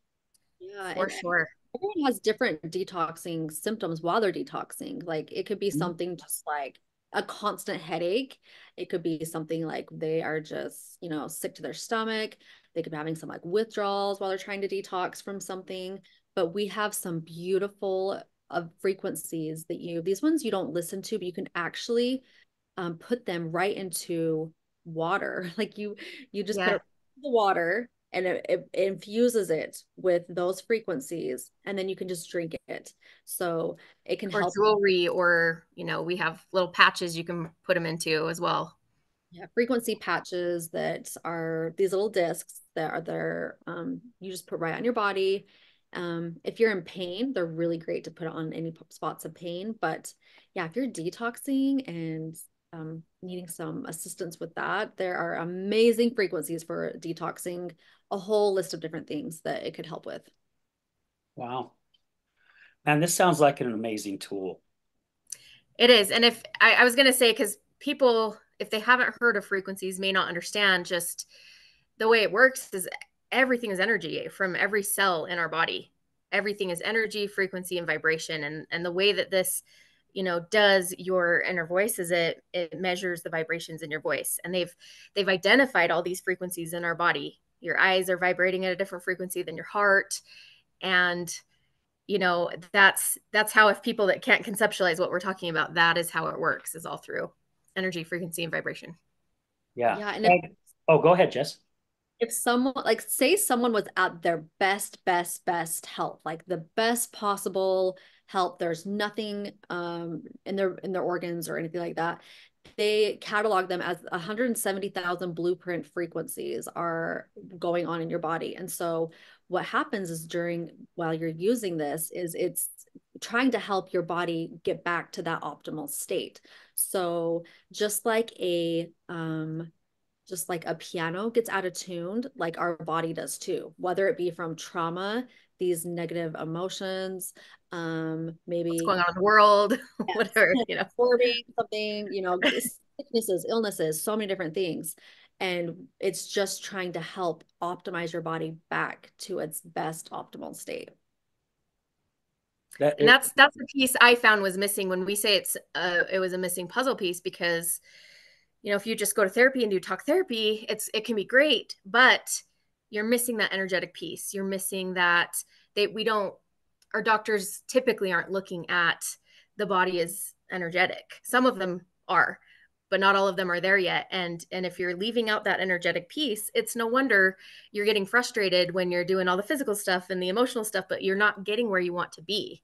Yeah, For and sure. everyone has different detoxing symptoms while they're detoxing. Like it could be Mm-hmm. something just like a constant headache. It could be something like they are just, sick to their stomach. They could be having some like withdrawals while they're trying to detox from something. But we have some beautiful frequencies these ones you don't listen to, but you can actually put them right into water. Like you just put Yeah. it in the water and it infuses it with those frequencies, and then you can just drink it. So it can Or help. jewelry, or we have little patches you can put them into as well. Yeah, frequency patches that are these little discs that are there. You just put right on your body. If you're in pain, they're really great to put on any spots of pain. But yeah, if you're detoxing and needing some assistance with that, there are amazing frequencies for detoxing, a whole list of different things that it could help with. Wow. And this sounds like an amazing tool. It is. And if I was going to say, because people, if they haven't heard of frequencies, may not understand just the way it works is everything is energy from every cell in our body. Everything is energy, frequency, and vibration. And the way that this does your inner voice is it measures the vibrations in your voice, and they've identified all these frequencies in our body. Your eyes are vibrating at a different frequency than your heart, and that's how, if people that can't conceptualize what we're talking about, that is how it works, is all through energy, frequency, and vibration. Yeah. Yeah, and Oh, go ahead, Jess. if someone, like, say someone was at their best health, like the best possible health, there's nothing in their organs or anything like that, they catalog them as 170,000 blueprint frequencies are going on in your body. And so what happens is, while you're using this, is it's trying to help your body get back to that optimal state. So just like a piano gets out of tune, like our body does too, whether it be from trauma, these negative emotions, What's maybe going on in the world, yes, whatever, absorbing something, sicknesses, illnesses, so many different things. And it's just trying to help optimize your body back to its best optimal state. And that's the piece I found was missing when we say it was a missing puzzle piece, because if you just go to therapy and do talk therapy, it can be great, but you're missing that energetic piece. You're missing that our doctors typically aren't looking at the body as energetic. Some of them are, but not all of them are there yet. And if you're leaving out that energetic piece, it's no wonder you're getting frustrated when you're doing all the physical stuff and the emotional stuff, but you're not getting where you want to be.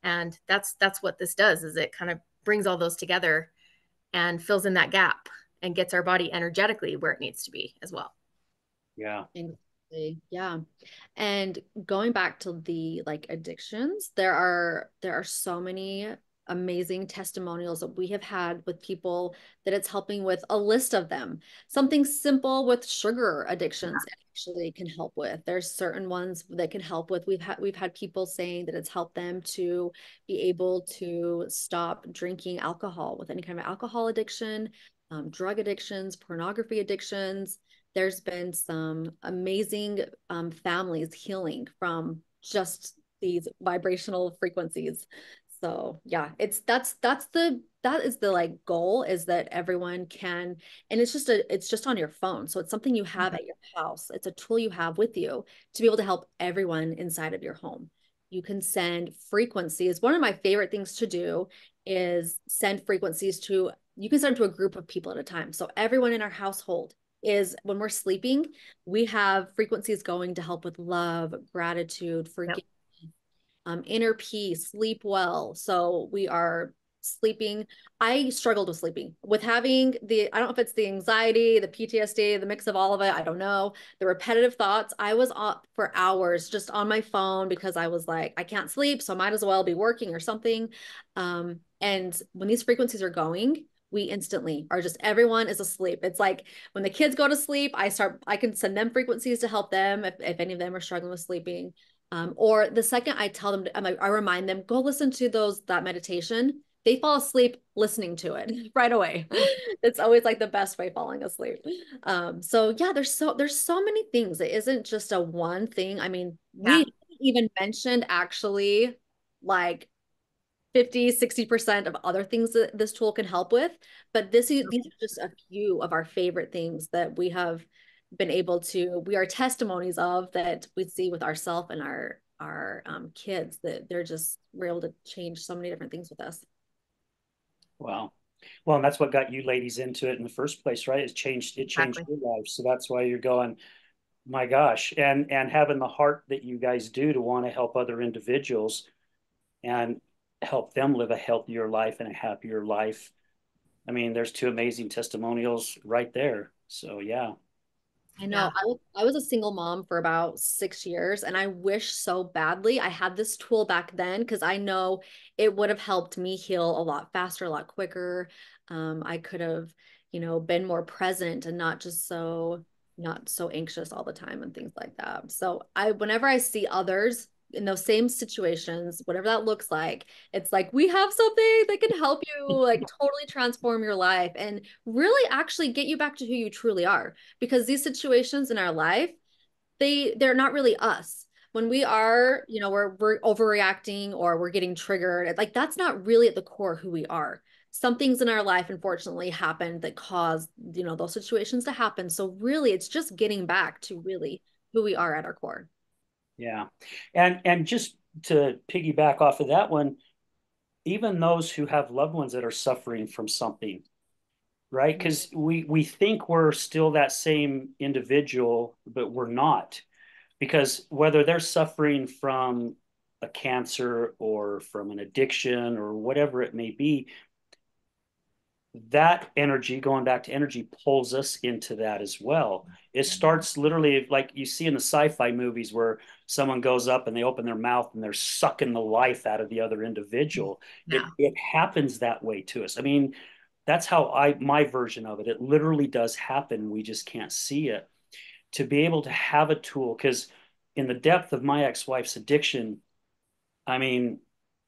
And that's what this does, is it kind of brings all those together and fills in that gap and gets our body energetically where it needs to be as well. Yeah. Exactly. Yeah. And going back to the addictions, there are so many amazing testimonials that we have had with people that it's helping with. A list of them. Something simple with sugar addictions actually can help with. There's certain ones that can help with. We've had people saying that it's helped them to be able to stop drinking alcohol with any kind of alcohol addiction, drug addictions, pornography addictions. There's been some amazing families healing from just these vibrational frequencies. So yeah, that is the goal, is that everyone can, and it's just on your phone. So it's something you have at your house. It's a tool you have with you to be able to help everyone inside of your home. You can send frequencies. One of my favorite things to do is send frequencies to, you can send them to a group of people at a time. So everyone in our household is, when we're sleeping, we have frequencies going to help with love, gratitude, forgiveness, inner peace, sleep well. So we are sleeping. I struggled with sleeping, with having I don't know if it's the anxiety, the PTSD, the mix of all of it. I don't know. The repetitive thoughts. I was up for hours just on my phone because I was like, I can't sleep, so I might as well be working or something. And when these frequencies are going, we instantly are just, everyone is asleep. It's like when the kids go to sleep, I can send them frequencies to help them if any of them are struggling with sleeping. Or the second I tell them, I remind them, go listen to that meditation. They fall asleep listening to it right away. It's always like the best way falling asleep. So yeah, there's so many things. It isn't just a one thing. I mean, we even mentioned actually like 50-60% of other things that this tool can help with, but these are just a few of our favorite things that we have been able to, we are testimonies of, that we see with ourselves and our kids, that we're able to change so many different things with us. Wow. Well, and that's what got you ladies into it in the first place, right? It changed Exactly. your life. So that's why you're going, my gosh, and having the heart that you guys do to want to help other individuals and help them live a healthier life and a happier life. I mean, there's two amazing testimonials right there. So yeah. I know. Yeah. I was a single mom for about 6 years, and I wish so badly I had this tool back then, because I know it would have helped me heal a lot faster, a lot quicker. I could have, been more present and not so anxious all the time and things like that. So whenever I see others in those same situations, whatever that looks like, it's like, we have something that can help you like totally transform your life and really actually get you back to who you truly are. Because these situations in our life, they're not really us, when we are, we're overreacting or we're getting triggered, like that's not really at the core who we are. Some things in our life unfortunately happened that caused, those situations to happen. So really it's just getting back to really who we are at our core. Yeah. And just to piggyback off of that one, even those who have loved ones that are suffering from something, right? Because we think we're still that same individual, but we're not. Because whether they're suffering from a cancer or from an addiction or whatever it may be, that energy, going back to energy, pulls us into that as well. It starts literally like you see in the sci-fi movies where someone goes up and they open their mouth and they're sucking the life out of the other individual. Yeah. It happens that way to us. I mean, that's how my version of it. It literally does happen. We just can't see it. To be able to have a tool, because in the depth of my ex-wife's addiction, I mean,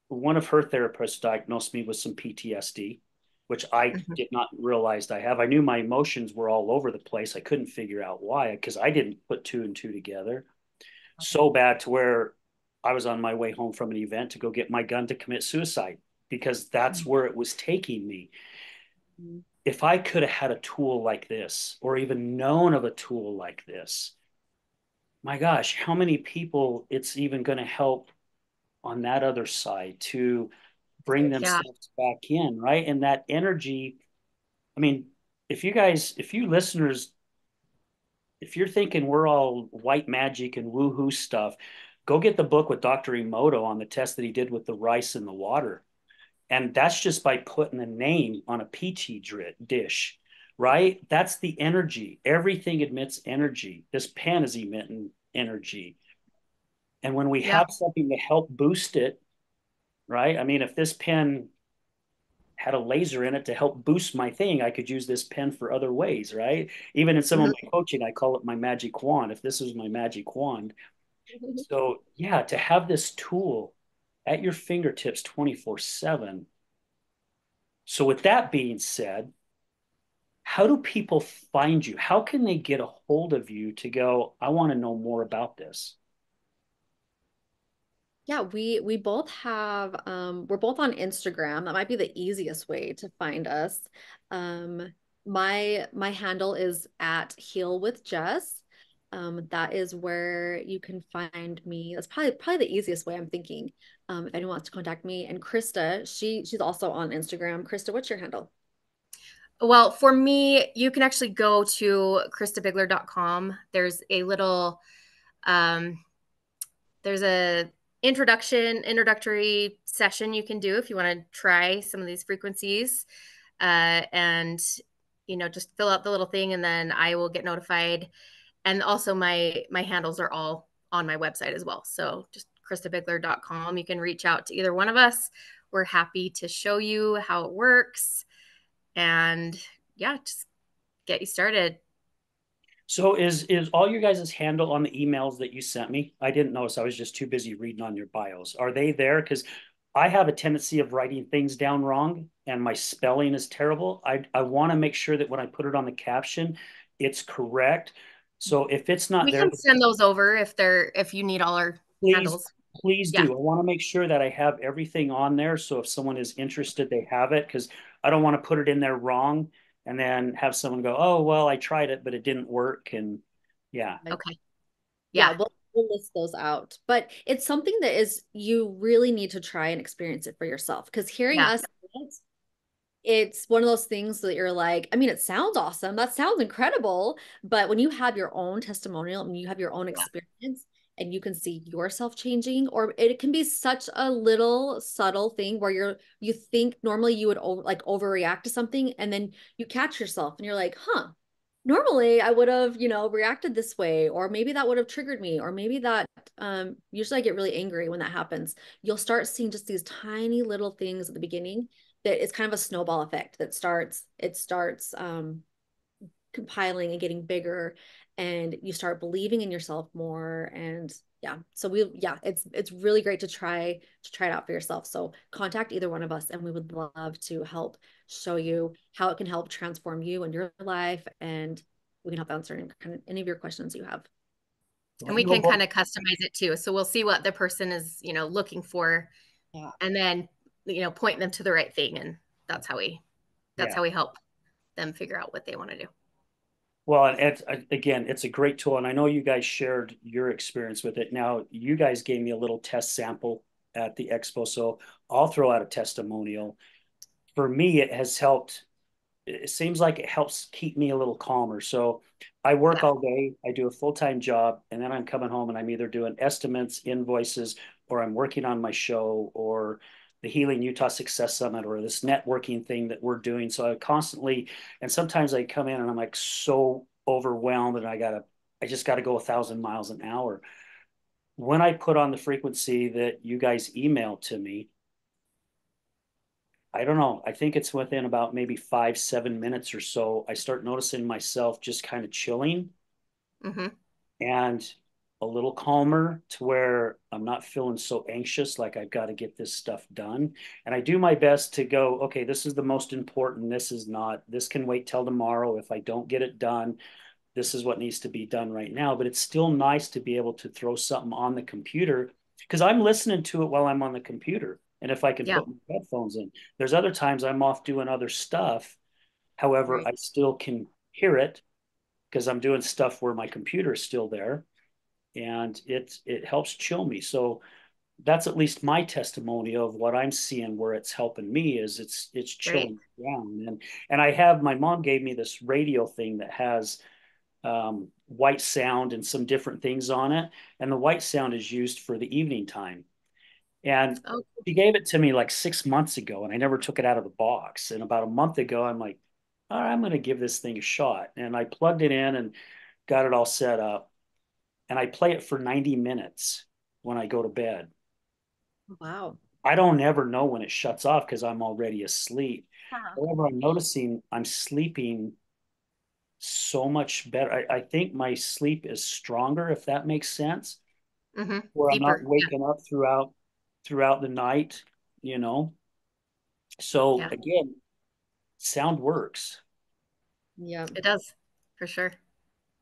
one of her therapists diagnosed me with some PTSD, which I Mhm. did not realize I have. I knew my emotions were all over the place. I couldn't figure out why because I didn't put two and two together. So bad to where I was on my way home from an event to go get my gun to commit suicide because that's where it was taking me. Mhm. If I could have had a tool like this or even known of a tool like this, my gosh, how many people it's even going to help on that other side to bring Yeah. themselves back in, right? And that energy, I mean, if you listeners, if you're thinking we're all white magic and woohoo stuff, go get the book with Dr. Emoto on the test that he did with the rice and the water. And that's just by putting a name on a petri dish, right? That's the energy. Everything emits energy. This pen is emitting energy. And when we Yeah. have something to help boost it, right? I mean, if this pen had a laser in it to help boost my thing, I could use this pen for other ways, right? Even in some of Mhm. my coaching, I call it my magic wand. If this is my magic wand. So, yeah, to have this tool at your fingertips 24/7. So, with that being said, how do people find you? How can they get a hold of you to go, I want to know more about this? Yeah, we both have we're both on Instagram. That might be the easiest way to find us. Um my handle is at Heal with Jess. That is where you can find me. That's probably the easiest way I'm thinking. If anyone wants to contact me. And Krista, she's also on Instagram. Krista, what's your handle? Well, for me, you can actually go to kristabigler.com. Um, there's a introductory session you can do if you want to try some of these frequencies. And just fill out the little thing and then I will get notified. And also my handles are all on my website as well. So just kristabigler.com. You can reach out to either one of us. We're happy to show you how it works and yeah, just get you started. So is all your guys' handle on the emails that you sent me? I didn't notice. I was just too busy reading on your bios. Are they there? Because I have a tendency of writing things down wrong and my spelling is terrible. I want to make sure that when I put it on the caption, it's correct. So if it's not We there, can send those over if you need all our please, handles. please Yeah. do. I want to make sure that I have everything on there. So if someone is interested, they have it because I don't want to put it in there wrong and then have someone go, oh, well, I tried it, but it didn't work. And yeah. Okay. Yeah, Yeah. we'll list those out. But it's something that is you really need to try and experience it for yourself. Because hearing Yeah. us, it's one of those things that you're like, I mean, it sounds awesome. That sounds incredible. But when you have your own testimonial and you have your own Yeah. experience and you can see yourself changing, or it can be such a little subtle thing where you think normally you would like overreact to something and then you catch yourself and you're like, huh, normally I would have, reacted this way, or maybe that would have triggered me, or maybe that usually I get really angry when that happens. You'll start seeing just these tiny little things at the beginning that it's kind of a snowball effect that starts compiling and getting bigger and you start believing in yourself more and it's really great to try it out for yourself. So contact either one of us and we would love to help show you how it can help transform you and your life and we can help answer any of your questions you have. And we can kind of customize it too. So we'll see what the person is, looking for, and then, point them to the right thing. And that's how we help them figure out what they want to do. Well, and again, it's a great tool, and I know you guys shared your experience with it. Now, you guys gave me a little test sample at the expo, so I'll throw out a testimonial. For me, it has helped. It seems like it helps keep me a little calmer. So I work all day, I do a full-time job, and then I'm coming home and I'm either doing estimates, invoices, or I'm working on my show or the Healing Utah Success Summit or this networking thing that we're doing. So I constantly, and sometimes I come in and I'm like so overwhelmed and I just gotta go 1,000 miles an hour. When I put on the frequency that you guys email to me, I don't know. I think it's within about maybe 5, 7 minutes or so. I start noticing myself just kind of chilling and a little calmer to where I'm not feeling so anxious, like I've got to get this stuff done. And I do my best to go, okay, this is the most important. This is not, this can wait till tomorrow. If I don't get it done, this is what needs to be done right now. But it's still nice to be able to throw something on the computer because I'm listening to it while I'm on the computer. And if I can put my headphones in, there's other times I'm off doing other stuff. However, I still can hear it because I'm doing stuff where my computer is still there, and it helps chill me. So that's at least my testimony of what I'm seeing where it's helping me is it's chilling down. And I have my mom gave me this radio thing that has white sound and some different things on it, and the white sound is used for the evening time. And she gave it to me like 6 months ago, and I never took it out of the box. And about a month ago, I'm like, all right, I'm going to give this thing a shot. And I plugged it in and got it all set up. And I play it for 90 minutes when I go to bed. Wow. I don't ever know when it shuts off because I'm already asleep. However, I'm noticing I'm sleeping so much better. I think my sleep is stronger, if that makes sense, where I'm not waking up throughout the night, you know. So again, sound works. Yeah, it does for sure.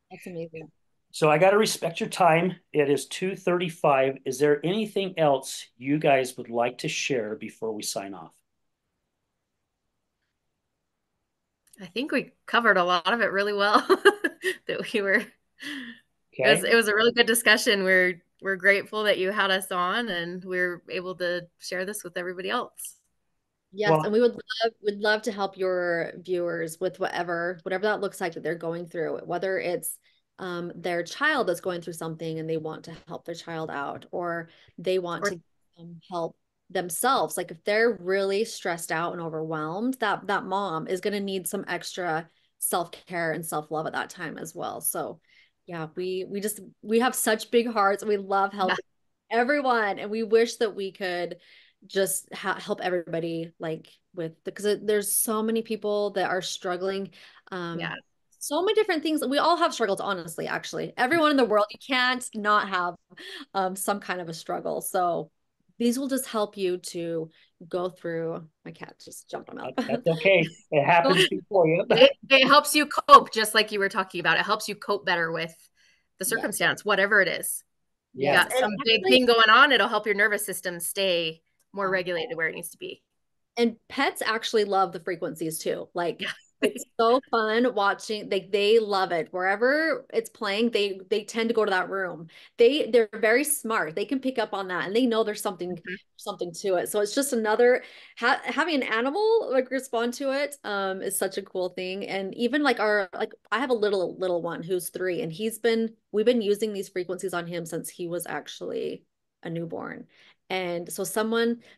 That's amazing. So I got to respect your time. It is 2:35. Is there anything else you guys would like to share before we sign off? I think we covered a lot of it really well. That we were. Okay. It was a really good discussion. We're grateful that you had us on, and we're able to share this with everybody else. Yes, and we would love to help your viewers with whatever that looks like that they're going through, whether it's their child that's going through something and they want to help their child out, or they want to help themselves. Like if they're really stressed out and overwhelmed, that mom is going to need some extra self-care and self-love at that time as well. So yeah, we have such big hearts. We love helping everyone, and we wish that we could just help everybody, like because there's so many people that are struggling. So many different things. We all have struggles, honestly. Actually, everyone in the world, you can't not have some kind of a struggle. So these will just help you to go through. My cat just jumped on my lap. That's okay. It happens before you. It helps you cope, just like you were talking about. It helps you cope better with the circumstance, whatever it is. You got some big thing going on, it'll help your nervous system stay more regulated where it needs to be. And pets actually love the frequencies too. Like it's so fun watching. They love it. Wherever it's playing, they tend to go to that room. They're very smart. They can pick up on that, and they know there's something to it. So it's just another having an animal like respond to it is such a cool thing. And even like I have a little one who's 3, and we've been using these frequencies on him since he was actually a newborn. And so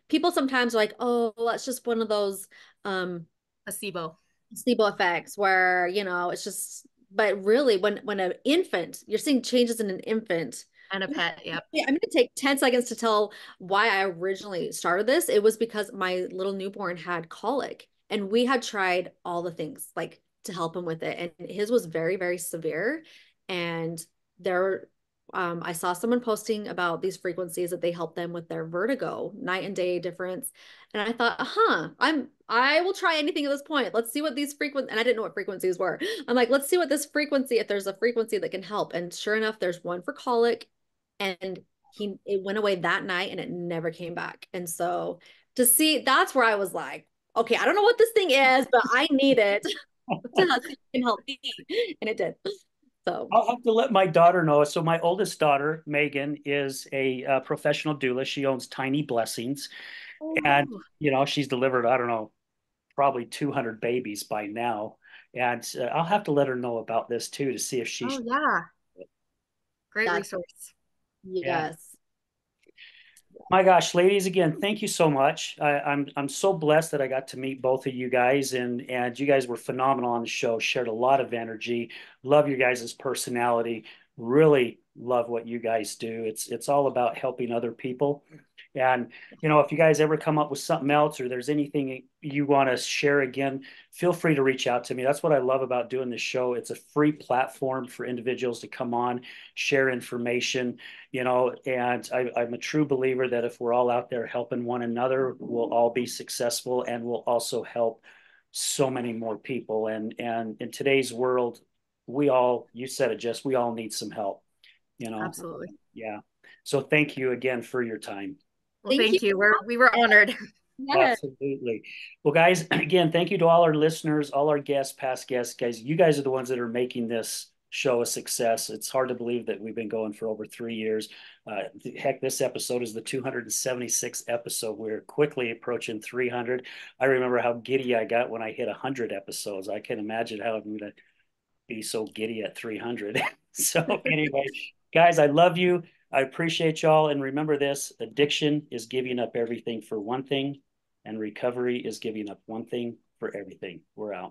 people sometimes are like, oh, well, that's just one of those placebo effects where, it's just, but really when an infant, you're seeing changes in an infant and a pet. I'm going to take 10 seconds to tell why I originally started this. It was because my little newborn had colic, and we had tried all the things like to help him with it. And his was very, very severe. And I saw someone posting about these frequencies that they help them with their vertigo, night and day difference. And I thought, I will try anything at this point. Let's see what these frequencies, and I didn't know what frequencies were. I'm like, let's see what this frequency, if there's a frequency that can help. And sure enough, there's one for colic, and it went away that night and it never came back. And so to see, that's where I was like, okay, I don't know what this thing is, but I need it to see if it can help me. And it did. So I'll have to let my daughter know. So my oldest daughter, Megan, is a professional doula. She owns Tiny Blessings, and Oh, she's delivered, I don't know, probably 200 babies by now. And I'll have to let her know about this too to see if oh she's. yeah. Great that's, resource. Yeah. yes. My gosh, ladies, again, thank you so much. I'm so blessed that I got to meet both of you guys, and you guys were phenomenal on the show. Shared a lot of energy. Love your guys' personality. Really love what you guys do. It's all about helping other people. And if you guys ever come up with something else or there's anything you want to share again, feel free to reach out to me. That's what I love about doing this show. It's a free platform for individuals to come on, share information, and I'm a true believer that if we're all out there helping one another, we'll all be successful and we'll also help so many more people. And in today's world, you said it, Jess, we all need some help, you know? Absolutely. Yeah. So thank you again for your time. Well, Thank you. thank you. We were honored. Yes. Absolutely. Well, guys, again, thank you to all our listeners, all our guests, past guests. Guys, you guys are the ones that are making this show a success. It's hard to believe that we've been going for over 3 years. Heck, this episode is the 276th episode. We're quickly approaching 300. I remember how giddy I got when I hit 100 episodes. I can imagine how I'm going to be so giddy at 300. So anyway, guys, I love you. I appreciate y'all. And remember this, addiction is giving up everything for one thing, and recovery is giving up one thing for everything. We're out.